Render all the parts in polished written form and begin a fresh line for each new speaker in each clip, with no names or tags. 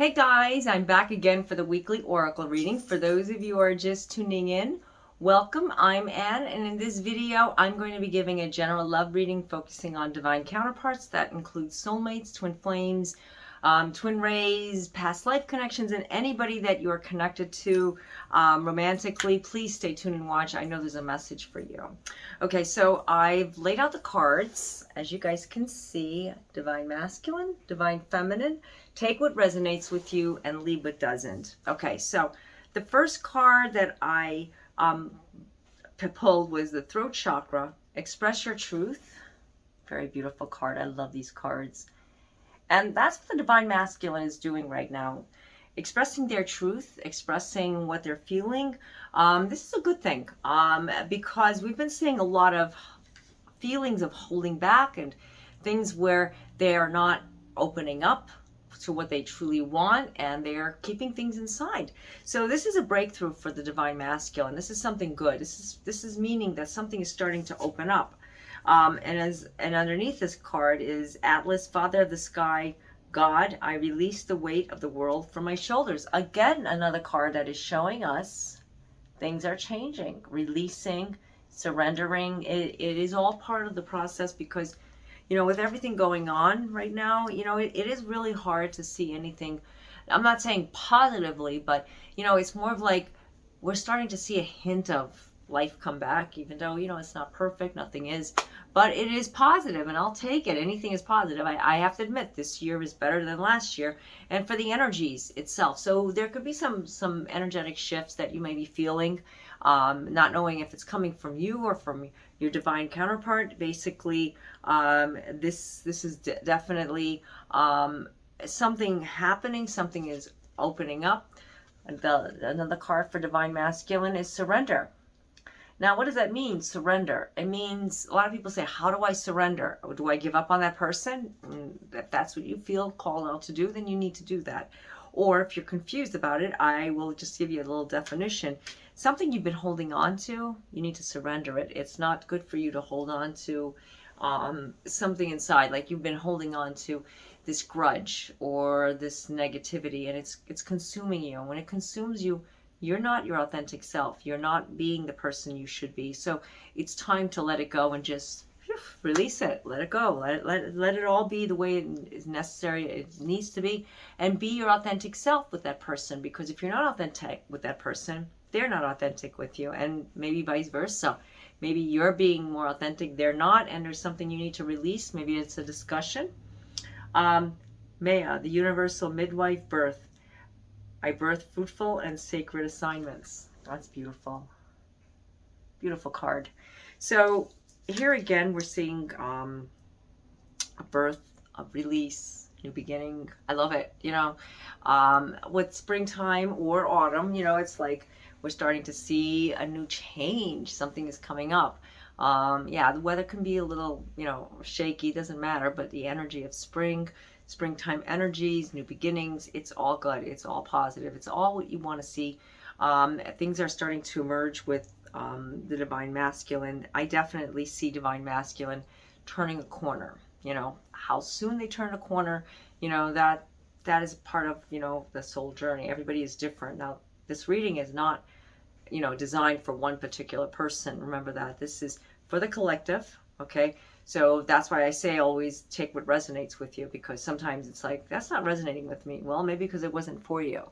Hey guys, I'm back again for the weekly oracle reading. For those of you who are just tuning in, welcome. I'm Anne, and in this video I'm going to be giving a general love reading focusing on divine counterparts. That includes soulmates, twin flames, twin rays, past life connections, and anybody that you are connected to romantically. Please stay tuned and watch. I know there's a message for you. Okay, so I've laid out the cards. As you guys can see, divine masculine, divine feminine. Take what resonates with you and leave what doesn't. Okay, so the first card that I pulled was the throat chakra. Express your truth. Very beautiful card. I love these cards. And that's what the divine masculine is doing right now. Expressing their truth, expressing what they're feeling. This is a good thing because we've been seeing a lot of feelings of holding back and things where they are not opening up to what they truly want, and they're keeping things inside. So this is a breakthrough for the divine masculine. This is something good. This is meaning that something is starting to open up. And underneath this card is Atlas, Father of the Sky, God. I release the weight of the world from my shoulders. Again, another card that is showing us things are changing, releasing, surrendering. It is all part of the process because, you know, with everything going on right now, you know, it is really hard to see anything. I'm not saying positively, but, you know, it's more of like we're starting to see a hint of life come back, even though, you know, it's not perfect. Nothing is. But it is positive, and I'll take it. Anything is positive. I have to admit, this year is better than last year, and for the energies itself. So there could be some energetic shifts that you may be feeling, not knowing if it's coming from you or from your divine counterpart. Basically, this is definitely something happening. Something is opening up. Another card for divine masculine is surrender. Now, what does that mean, surrender? It means, a lot of people say, how do I surrender? Or do I give up on that person? If that's what you feel called out to do, then you need to do that. Or if you're confused about it, I will just give you a little definition. Something you've been holding on to, you need to surrender it. It's not good for you to hold on to something inside, like you've been holding on to this grudge or this negativity, and it's consuming you. And when it consumes you, you're not your authentic self. You're not being the person you should be. So it's time to let it go and just release it. Let it go. Let it all be the way it is necessary. It needs to be. And be your authentic self with that person. Because if you're not authentic with that person, they're not authentic with you. And maybe vice versa. Maybe you're being more authentic, they're not, and there's something you need to release. Maybe it's a discussion. Maya, the universal midwife birth. I birth fruitful and sacred assignments. That's beautiful. Beautiful card. So here again, we're seeing a birth, a release, new beginning. I love it. You know, with springtime or autumn, you know, it's like we're starting to see a new change. Something is coming up. Yeah, the weather can be a little, you know, shaky. Doesn't matter. But the energy of springtime energies, new beginnings, it's all good. It's all positive. It's all what you want to see. Things are starting to emerge with the divine masculine. I definitely see divine masculine turning a corner. You know, how soon they turn a corner, you know, that is part of, you know, the soul journey. Everybody is different. Now, this reading is not, you know, designed for one particular person. Remember that. This is for the collective, okay? So that's why I say always take what resonates with you, because sometimes it's like, that's not resonating with me. Well, maybe because it wasn't for you.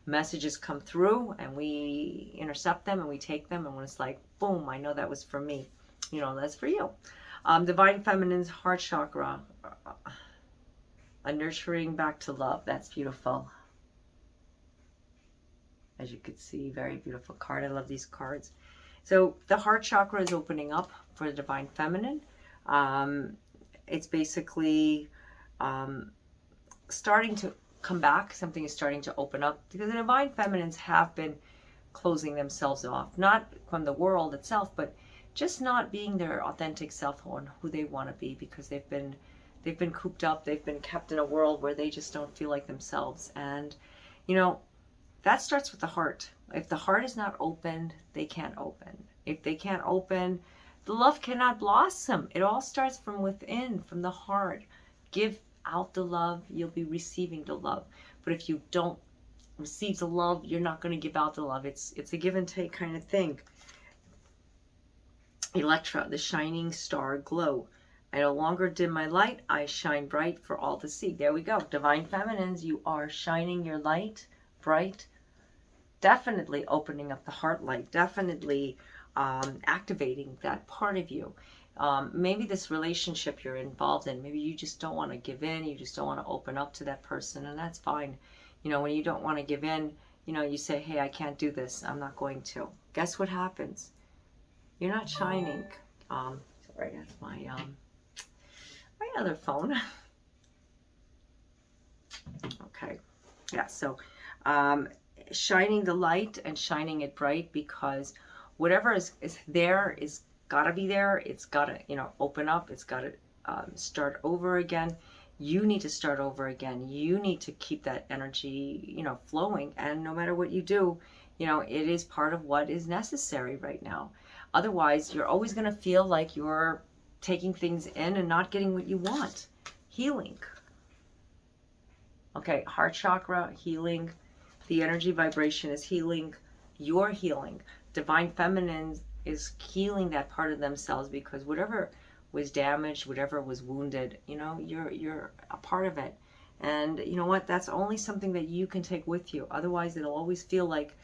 Messages come through and we intercept them and we take them, and when it's like, boom, I know that was for me. You know, that's for you. Divine Feminine's heart chakra, a nurturing back to love. That's beautiful. As you can see, very beautiful card. I love these cards. So the heart chakra is opening up for the divine feminine. It's basically starting to come back. Something is starting to open up because the divine feminines have been closing themselves off, not from the world itself, but just not being their authentic self on who they want to be, because they've been cooped up. They've been kept in a world where they just don't feel like themselves. And, you know, that starts with the heart. If the heart is not opened, they can't open. If they can't open, the love cannot blossom. It all starts from within, from the heart. Give out the love, you'll be receiving the love. But if you don't receive the love, you're not going to give out the love. It's a give and take kind of thing. Electra, the shining star glow. I no longer dim my light. I shine bright for all to see. There we go. Divine Feminines, you are shining your light bright. Definitely opening up the heart light. Definitely activating that part of you. Maybe this relationship you're involved in, maybe you just don't want to give in. You just don't want to open up to that person, and that's fine. You know, when you don't want to give in, you know, you say, hey, I can't do this. I'm not going to. Guess what happens? You're not shining. Sorry, that's my other phone. Okay. Yeah, so shining the light and shining it bright, because whatever is there is got to be there. It's got to, you know, open up. It's got to start over again. You need to start over again. You need to keep that energy, you know, flowing. And no matter what you do, you know, it is part of what is necessary right now. Otherwise, you're always going to feel like you're taking things in and not getting what you want. Healing. Okay, heart chakra, healing. The energy vibration is healing. You're healing. Divine Feminine is healing that part of themselves, because whatever was damaged, whatever was wounded, you know, you're a part of it. And you know what? That's only something that you can take with you. Otherwise, it'll always feel like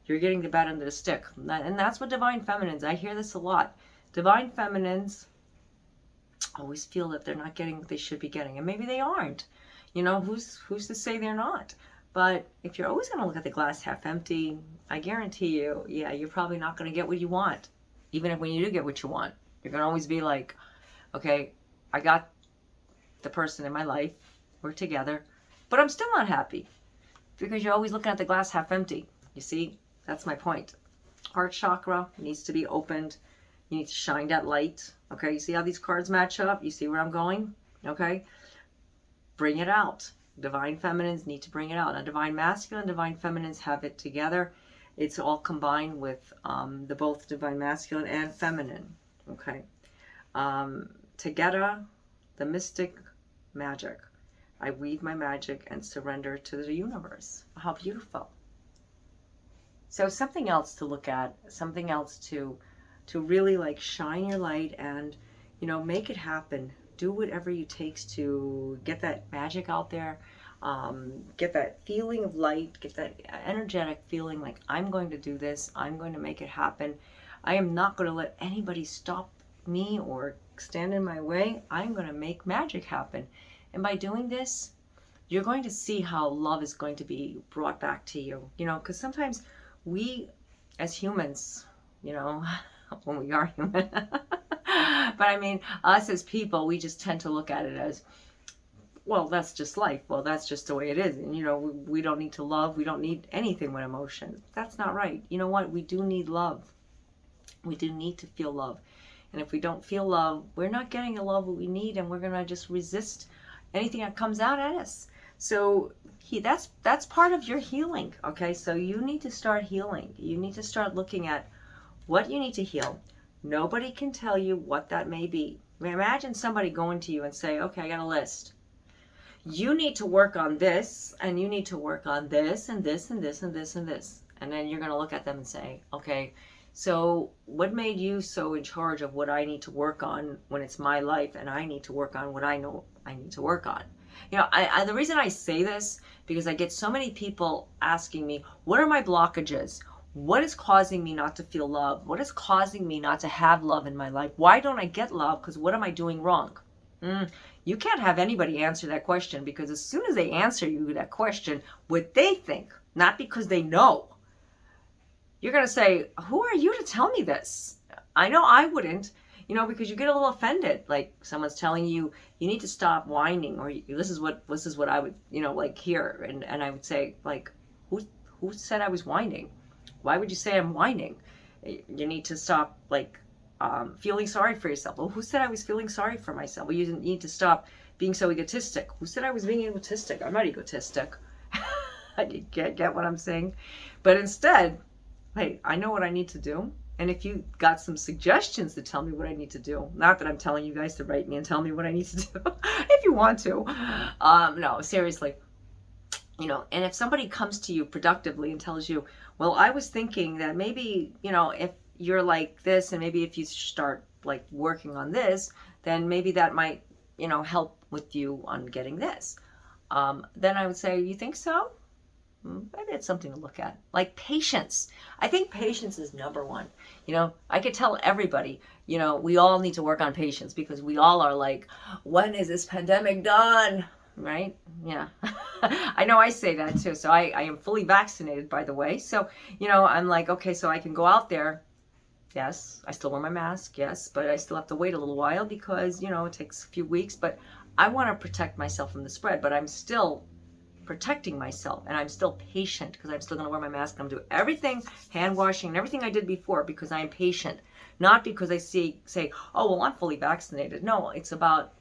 you're getting the bad end of the stick. And that's what Divine Feminines, I hear this a lot. Divine Feminines always feel that they're not getting what they should be getting. And maybe they aren't. You know, who's to say they're not? But if you're always going to look at the glass half empty, I guarantee you, yeah, you're probably not going to get what you want. Even if when you do get what you want, you're going to always be like, okay, I got the person in my life, we're together, but I'm still not happy. Because you're always looking at the glass half empty. You see? That's my point. Heart chakra needs to be opened. You need to shine that light. Okay, you see how these cards match up? You see where I'm going? Okay? Bring it out. Divine Feminines need to bring it out. Now, Divine Masculine, Divine Feminines have it together. It's all combined with the both Divine Masculine and Feminine. Okay? Together, the mystic magic. I weave my magic and surrender to the universe. How beautiful. So something else to look at, something else to really like shine your light and, you know, make it happen. Do whatever it takes to get that magic out there, get that feeling of light, get that energetic feeling like I'm going to do this, I'm going to make it happen. I am not going to let anybody stop me or stand in my way. I'm going to make magic happen. And by doing this, you're going to see how love is going to be brought back to you. You know, because sometimes we as humans, you know, when we are human, but I mean, us as people, we just tend to look at it as, well, that's just life. Well, that's just the way it is. And, you know, we don't need to love. We don't need anything with emotion. That's not right. You know what? We do need love. We do need to feel love. And if we don't feel love, we're not getting the love that we need, and we're going to just resist anything that comes out at us. So that's part of your healing, okay? So you need to start healing. You need to start looking at what you need to heal. Nobody can tell you what that may be. I mean, imagine somebody going to you and say, okay, I got a list. You need to work on this, and you need to work on this, and this, and this, and this, and this. And then you're going to look at them and say, okay, so what made you so in charge of what I need to work on when it's my life, and I need to work on what I know I need to work on? You know, the reason I say this, because I get so many people asking me, what are my blockages? What is causing me not to feel love? What is causing me not to have love in my life? Why don't I get love? Because what am I doing wrong? You can't have anybody answer that question, because as soon as they answer you that question, what they think, not because they know, you're going to say, who are you to tell me this? I know I wouldn't. You know, because you get a little offended, like someone's telling you, you need to stop whining, or this is what I would, you know, like hear, and I would say, like, who said I was whining? Why would you say I'm whining? You need to stop, like, feeling sorry for yourself. Well, who said I was feeling sorry for myself? Well, you need to stop being so egotistic. Who said I was being egotistic? I'm not egotistic. I get what I'm saying, but instead, hey, I know what I need to do. And if you got some suggestions to tell me what I need to do, not that I'm telling you guys to write me and tell me what I need to do, if you want to, no, seriously, and if somebody comes to you productively and tells you, well, I was thinking that maybe, if you're like this, and maybe if you start like working on this, then maybe that might, help with you on getting this. Then I would say, you think so? Maybe it's something to look at. Like patience. I think patience is number one. I could tell everybody, we all need to work on patience, because we all are like, when is this pandemic done? Right? Yeah. I know I say that too. So I am fully vaccinated, by the way. So, I'm like, okay, so I can go out there. Yes, I still wear my mask. Yes, but I still have to wait a little while because, it takes a few weeks. But I want to protect myself from the spread, but I'm still protecting myself, and I'm still patient because I'm still going to wear my mask. I'm doing everything, hand washing and everything I did before, because I am patient, not because I say, oh, well, I'm fully vaccinated. No, it's about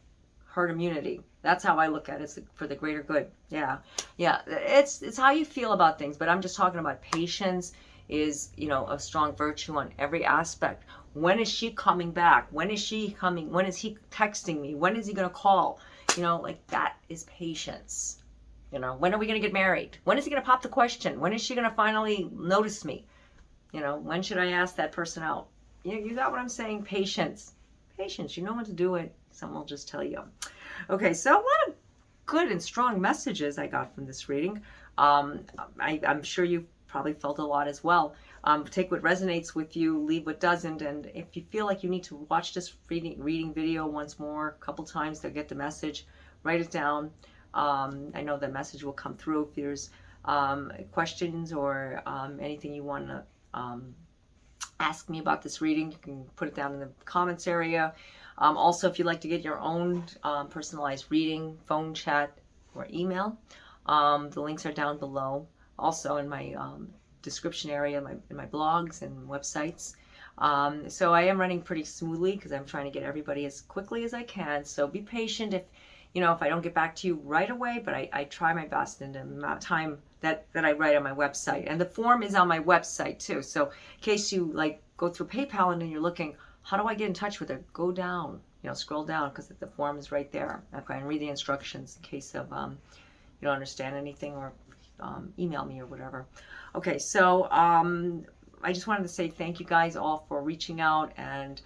herd immunity. That's how I look at it. It's for the greater good. Yeah. It's how you feel about things, but I'm just talking about patience is, a strong virtue on every aspect. When is she coming back? When is she coming? When is he texting me? When is he going to call? Like that is patience. When are we going to get married? When is he going to pop the question? When is she going to finally notice me? When should I ask that person out? You got what I'm saying? Patience. Patience. You know when to do it. Someone will just tell you. Okay, so a lot of good and strong messages I got from this reading. I'm sure you probably felt a lot as well. Take what resonates with you, leave what doesn't. And if you feel like you need to watch this reading video once more, a couple times to get the message, write it down. I know the message will come through. If there's questions or anything you want to ask me about this reading, you can put it down in the comments area. Also, if you'd like to get your own personalized reading, phone chat, or email, the links are down below. Also in my description area, in my blogs and websites. So I am running pretty smoothly because I'm trying to get everybody as quickly as I can. So be patient if I don't get back to you right away, but I try my best in the amount of time that I write on my website. And the form is on my website too. So in case you go through PayPal and then you're looking, how do I get in touch with her? Go down, scroll down, because the form is right there. Okay, and read the instructions in case of you don't understand anything, or email me or whatever. Okay, so I just wanted to say thank you guys all for reaching out and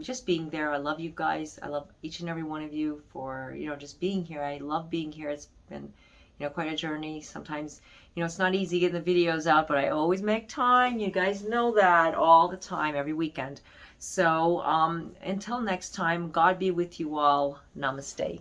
just being there. I love you guys. I love each and every one of you for, just being here. I love being here. It's been, quite a journey. Sometimes, it's not easy getting the videos out, but I always make time. You guys know that all the time, every weekend. So until next time, God be with you all. Namaste.